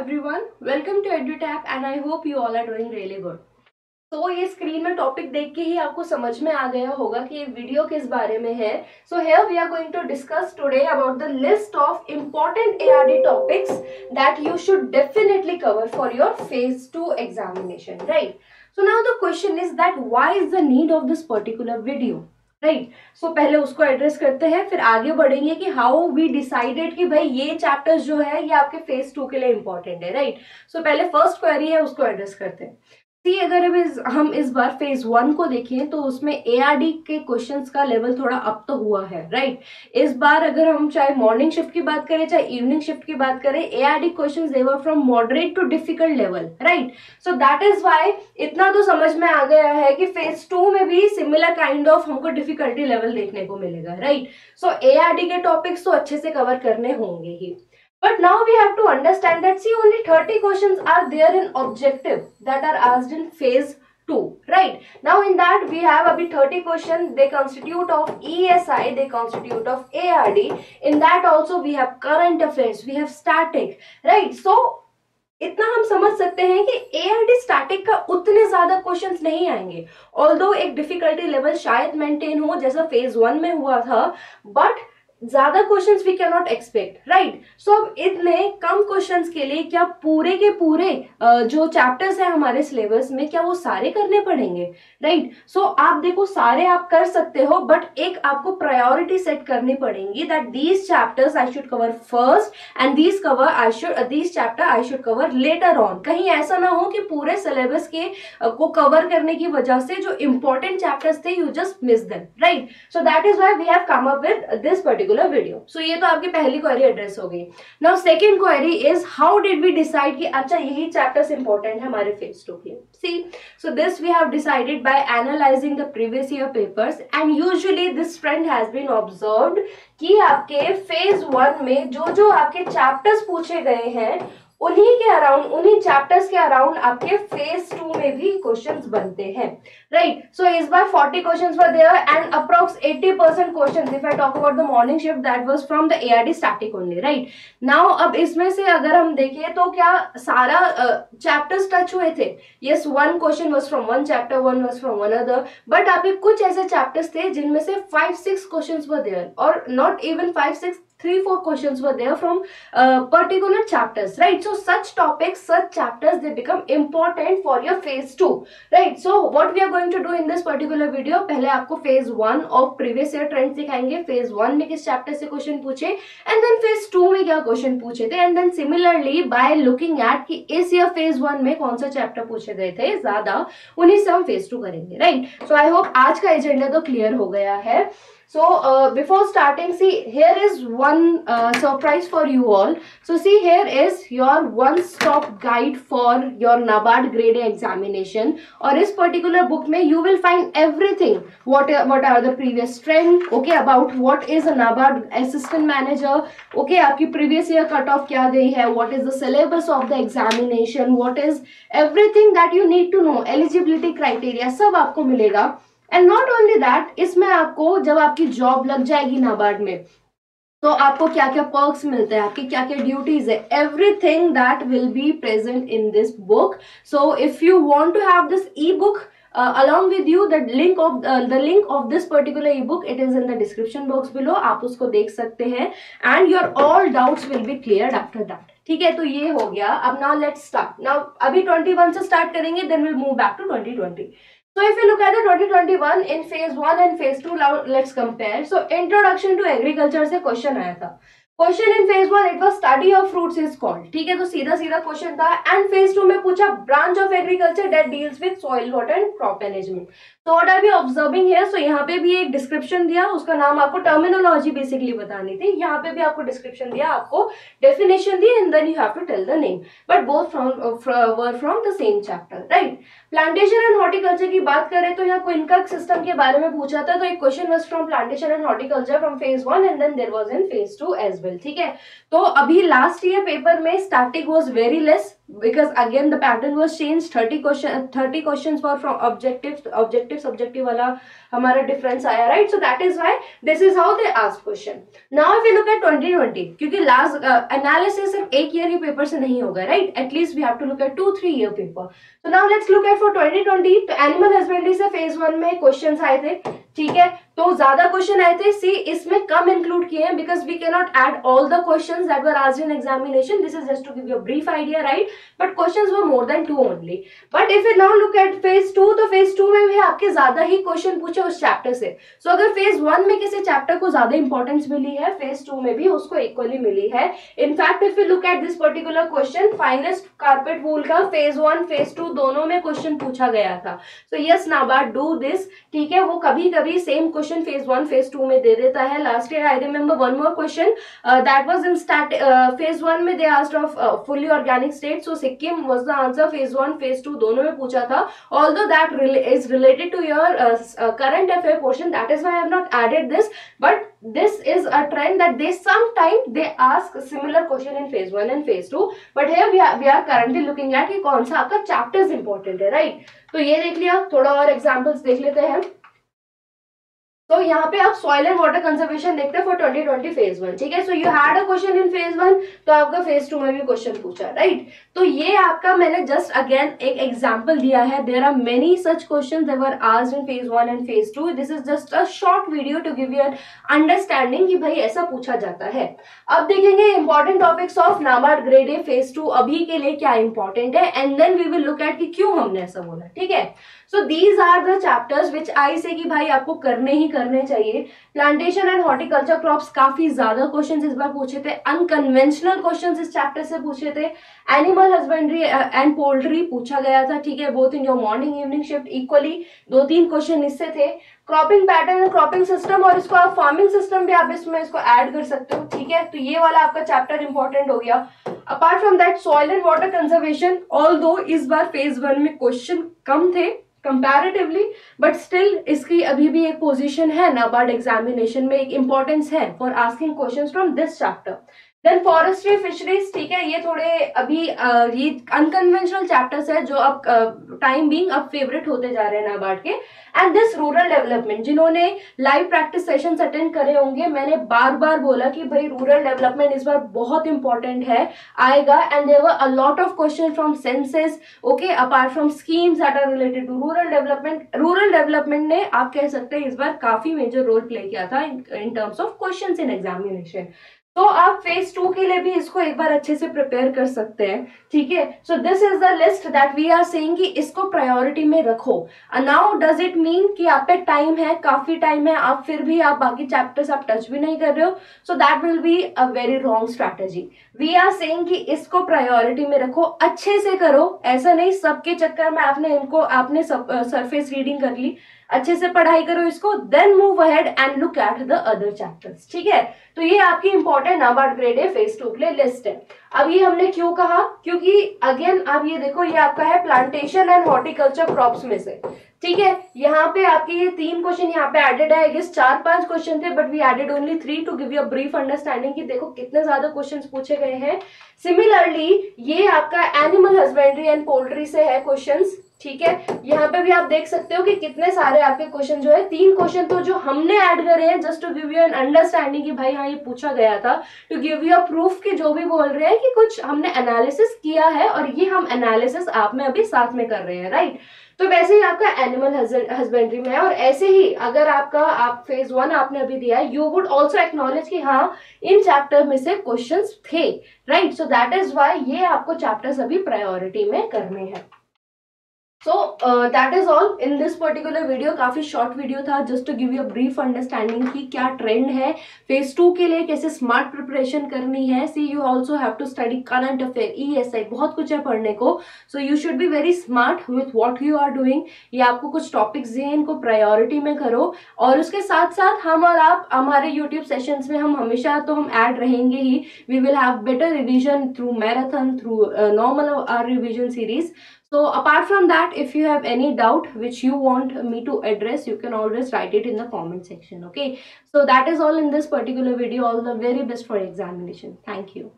everyone, welcome to EduTap and I hope you all are doing really good. तो ये screen में topic देख के ही आपको समझ में आ गया होगा कि ये वीडियो किस बारे में है. So here we are going to discuss today about the list of important ARD topics that you should definitely cover for your phase 2 examination, right? So now the question is that why is the need of this particular video, right? So पहले उसको address करते हैं, फिर आगे बढ़ेंगे कि how we decided कि भाई ये चैप्टर्स जो है ये आपके फेज 2 के लिए इंपॉर्टेंट है, राइट? सो पहले फर्स्ट क्वेरी है उसको एड्रेस करते हैं. सी अगर हम इस बार फेज 1 को देखें तो उसमें एआरडी के क्वेश्चंस का लेवल थोड़ा अप तो हुआ है, राइट? इस बार अगर हम चाहे मॉर्निंग शिफ्ट की बात करें चाहे इवनिंग शिफ्ट की बात करें, ARD questions they were from moderate to difficult level, right? So that is why इतना तो समझ में आ गया है कि फेज 2 में भी सिमिलर काइंड ऑफ हमको डिफिकल्टी लेवल देखने को मिलेगा, राइट? सो एआरडी के टॉपिक्स तो अच्छे से कवर करने होंगे ही. But now we have to understand that see only 30 questions are there in objective that are asked in phase 2, right? Now in that we have abhi 30 questions, they constitute of ESI, they constitute of ARD. In that also we have current affairs, we have static, right? So इतना हम समझ सकते हैं कि ARD static का उतने ज्यादा questions नहीं आएंगे, ऑल्दो एक डिफिकल्टी लेवल शायद मेंटेन हो जैसा फेज 1 में हुआ था, बट ज्यादा questions we can not expect, right? So अब इतने कम क्वेश्चंस के लिए क्या पूरे के पूरे जो चैप्टर्स है हमारे सिलेबस में क्या वो सारे करने पड़ेंगे, राइट? सो आप देखो सारे आप कर सकते हो, बट एक आपको प्रायोरिटी सेट करनी पड़ेगी that these chapters I should cover first and these chapter I should cover later on. कहीं ऐसा ना हो कि पूरे सिलेबस के को कवर करने की वजह से जो इंपॉर्टेंट चैप्टर्स थे you just miss them, right? So that is why we have come up with this particular video. So ये तो आपकी पहली क्वेरी एड्रेस हो गई. Now second query is how did we decide कि अच्छा यही चैप्टर्स इंपॉर्टेंट है हमारे फेज 2 के लिए. See so this we have decided by analysing the previous year papers and usually this trend has been observed कि आपके फेज 1 में जो आपके चैप्टर्स पूछे गए हैं उन्हीं के अराउंड, उन्हीं चैप्टर्स के अराउंड आपके फेज 2 में भी क्वेश्चंस बनते हैं, राइट? सो इस बार 40 questions were there and approx 80% questions if I talk about the morning shift that was from the ARD static only, right? Now अब इसमें से अगर हम देखें तो क्या सारा चैप्टर्स टच हुए थे? Yes, one question was from one chapter, one was from one other, but आपके कुछ ऐसे चैप्टर्स थे जिनमें से 5-6 क्वेश्चंस वर देयर और not even 5-6, 3-4 questions were there from particular chapters, right? So such topics, such chapters, they become important for your phase 2, right? So what we are going to do in this particular video, पहले आपको phase 1 of previous year trends दिखाएंगे, phase 1 में किस chapter से question पूछे and then phase 2 में क्या question पूछे थे, and then similarly by looking at कि इस year phase 1 में कौन सा chapter पूछे गए थे ज्यादा, उन्हीं से हम phase 2 करेंगे, right? So I hope आज का एजेंडा तो क्लियर हो गया है. So before starting, see here is one surprise for you all. So see here is your one-stop guide for your NABARD grade A examination. और इस particular book में you will find everything. What are the previous trend? Okay, about what is a NABARD assistant manager? Okay, आपकी previous year cutoff क्या गई है? What is the syllabus of the examination? What is everything that you need to know? Eligibility criteria सब आपको मिलेगा. And not only that, इसमें आपको जब आपकी जॉब लग जाएगी नाबार्ड में तो आपको क्या क्या पर्क्स मिलते हैं, आपकी क्या क्या ड्यूटीज है, everything that will be present in this book. So if you want to have this e book along with you, the link of this particular ebook, it is in the description box below. आप उसको देख सकते हैं and your all doubts will be cleared after that. ठीक है, तो ये हो गया. अब now let's start. Now अभी 21 से स्टार्ट करेंगे, then we'll move back to 2020. So if you look at the 2021 in phase 1 and phase 2, now let's compare. So introduction to agriculture से क्वेश्चन आया था. Question in phase 1 it was study of fruits is called, ठीक है, तो सीधा सीधा question था. And phase 2 में पूछा branch of agriculture that deals with soil water and crop management. तो what are we observing here? So यहाँ पे भी एक डिस्क्रिप्शन दिया, उसका नाम आपको टर्मिनोलॉजी बेसिकली बतानी थी. यहाँ पे भी आपको डिस्क्रिप्शन दिया, आपको डेफिनेशन दी and then you have to tell the name, but both were from the same chapter, right? Plantation and horticulture की बात करें तो यहाँ क्विंका सिस्टम के बारे में पूछा था. तो एक question was from plantation and horticulture from phase 1 and then there was in phase 2 as well, ठीक है. तो अभी लास्ट ईयर पेपर में static was very less, because again the pattern was changed. 30 questions were from objective subjective वाला हमारा difference आया, right? So that is why this is how they ask question. Now if we look at 2020, क्योंकि last analysis सिर्फ एक year ही paper से नहीं होगा, right? At least we have to look at 2-3 year paper. So now let's look at for 2020. तो animal husbandry से phase 1 में questions आए थे, ठीक है, तो ज्यादा क्वेश्चन आए थे. सी इसमें कम इंक्लूड किए हैं because we can not add all the questions that were asked in examination. This is just to give you a brief idea, right? But questions were more than 2 only. But if you now look at phase 2, तो phase 2 में भी आपके ज्यादा ही question पूछे उस chapter से. सो अगर phase 1 में किसी चैप्टर को ज्यादा इंपॉर्टेंस मिली है, फेज 2 में भी उसको इक्वली मिली है. In fact if you look at this particular question, finest carpet wool का फेज 1 फेज 2 दोनों में क्वेश्चन पूछा गया था. So yes NABARD do this, ठीक है. वो कभी कभी सेम क्वेश्चन फेज 1 फेज 2 में दे देता है. Last year I remember one more question that was in phase 1 में they asked of fully organic state. So Sikkim was the answer. Phase 1 phase 2 दोनों में पूछा था. Although that is related to your current affair portion, that is why I have not added this. But this is a trend that they sometime they ask similar question in phase 1 and phase 2. But here we are currently looking at कि कौन सा आपका chapters important है, right? तो ये देख लिया. थोड़ा और examples देख लेते हैं. तो यहाँ पे आप सॉइल एंड वाटर कंजर्वेशन देखते हैं फॉर 2020 फेज 1, ठीक है. So you had a question in phase 1, तो आपका फेज 2 में भी क्वेश्चन पूछा, राइट? तो ये आपका मैंने जस्ट अगेन एक एग्जांपल दिया है. There are many such questions that were asked in phase 1 and phase 2. This is just a short video to give you an understanding कि भाई ऐसा पूछा जाता है. अब देखेंगे important topics of NABARD grade A phase 2 अभी के लिए क्या इंपॉर्टेंट है, and then we will look at कि क्यों हमने ऐसा बोला, ठीक है. So these are the chapters विच आई से कि भाई आपको करने ही करने चाहिए. प्लांटेशन एंड हॉर्टिकल्चर क्रॉप्स काफी ज्यादा क्वेश्चंस इस बार पूछे थे. अनकन्वेंशनल क्वेश्चंस इस चैप्टर से पूछे थे. एनिमल हस्बेंड्री एंड पोल्ट्री पूछा गया था, ठीक है, both in your morning evening shift equally. 2-3 question इससे थे. Cropping pattern and cropping system, और इसको आप फार्मिंग सिस्टम भी आप इसमें इसको ऐड कर सकते हो, ठीक है. तो ये वाला आपका चैप्टर इंपॉर्टेंट हो गया. Apart from that soil and water conservation, although इस बार फेज 1 में क्वेश्चन कम थे कंपैरेटिवली, बट स्टिल इसकी अभी भी एक पोजीशन है नाबार्ड एग्जामिनेशन में, एक इंपॉर्टेंस है for asking questions from this chapter. Then forestry fisheries, ठीक है, ये थोड़े अभी ये अनकन्वेंशनल चैप्टर्स है जो अब टाइम बीइंग अब फेवरेट होते जा रहे हैं नाबार्ड के. एंड दिस रूरल डेवलपमेंट, जिन्होंने लाइव प्रैक्टिस सेशंस अटेंड करे होंगे, मैंने बार बार बोला कि भाई रूरल डेवलपमेंट इस बार बहुत इंपॉर्टेंट है, आएगा. And there were a lot of question from census, okay, apart from schemes that are related to rural development. Rural development ने आप कह सकते हैं इस बार काफी मेजर रोल प्ले किया था in terms of questions in examination. तो आप फेज 2 के लिए भी इसको एक बार अच्छे से प्रिपेयर कर सकते हैं, ठीक है. So this is the list that we are saying कि इसको प्रायोरिटी में रखो. नाउ डज इट मीन कि आप पे टाइम है, काफी टाइम है, आप फिर भी आप बाकी चैप्टर्स आप टच भी नहीं कर रहे हो? So that will be a very wrong strategy. We are saying कि इसको प्रायोरिटी में रखो, अच्छे से करो. ऐसा नहीं सबके चक्कर में आपने सरफेस रीडिंग कर ली. अच्छे से पढ़ाई करो इसको, then move ahead and look at the other chapters, ठीक है. तो ये आपकी important NABARD grade A phase 2 के लिए लिस्ट है. अब ये हमने क्यों कहा, क्योंकि अगेन आप ये देखो, ये आपका है प्लांटेशन एंड हॉर्टिकल्चर क्रॉप्स में से, ठीक है. यहाँ पे आपके ये 3 क्वेश्चन यहाँ पे एडेड है. 4-5 क्वेश्चन थे, but we added only 3 to give you a brief understanding कि देखो कितने ज्यादा क्वेश्चंस पूछे गए हैं. सिमिलरली ये आपका एनिमल हस्बेंड्री एंड पोल्ट्री से है क्वेश्चंस, ठीक है. यहाँ पे भी आप देख सकते हो कि कितने सारे आपके क्वेश्चन जो है, 3 क्वेश्चन तो जो हमने ऐड करे हैं just to give you an understanding कि भाई हाँ ये पूछा गया था, to give you a proof कि जो भी बोल रहे हैं कि कुछ हमने एनालिसिस किया है, और ये हम एनालिसिस आप में अभी साथ में कर रहे हैं, राइट. तो वैसे ही आपका एनिमल हस्बेंड्री में है. और ऐसे ही अगर आप फेज 1 आपने अभी दिया है, यू वुड ऑल्सो एक्नॉलेज कि हाँ इन चैप्टर में से क्वेश्चंस थे, right. So that is why ये आपको चैप्टर्स अभी प्रायोरिटी में करने हैं. So that is all in this particular video. काफी शॉर्ट वीडियो था just to give you a brief understanding कि क्या ट्रेंड है फेज 2 के लिए, कैसे स्मार्ट प्रिपरेशन करनी है. See you also have to study current affair, ESI, बहुत कुछ है पढ़ने को. So you should be very smart with what you are doing. ये आपको कुछ टॉपिक्स दिए, इनको प्रायोरिटी में करो. और उसके साथ साथ हम और आप हमारे यूट्यूब सेशंस में हम हमेशा तो हम ऐड रहेंगे ही. We will have better revision through marathon, through normal our revision series. So apart from that, if you have any doubt which you want me to address, you can always write it in the comment section, okay. So that is all in this particular video. All the very best for examination. Thank you.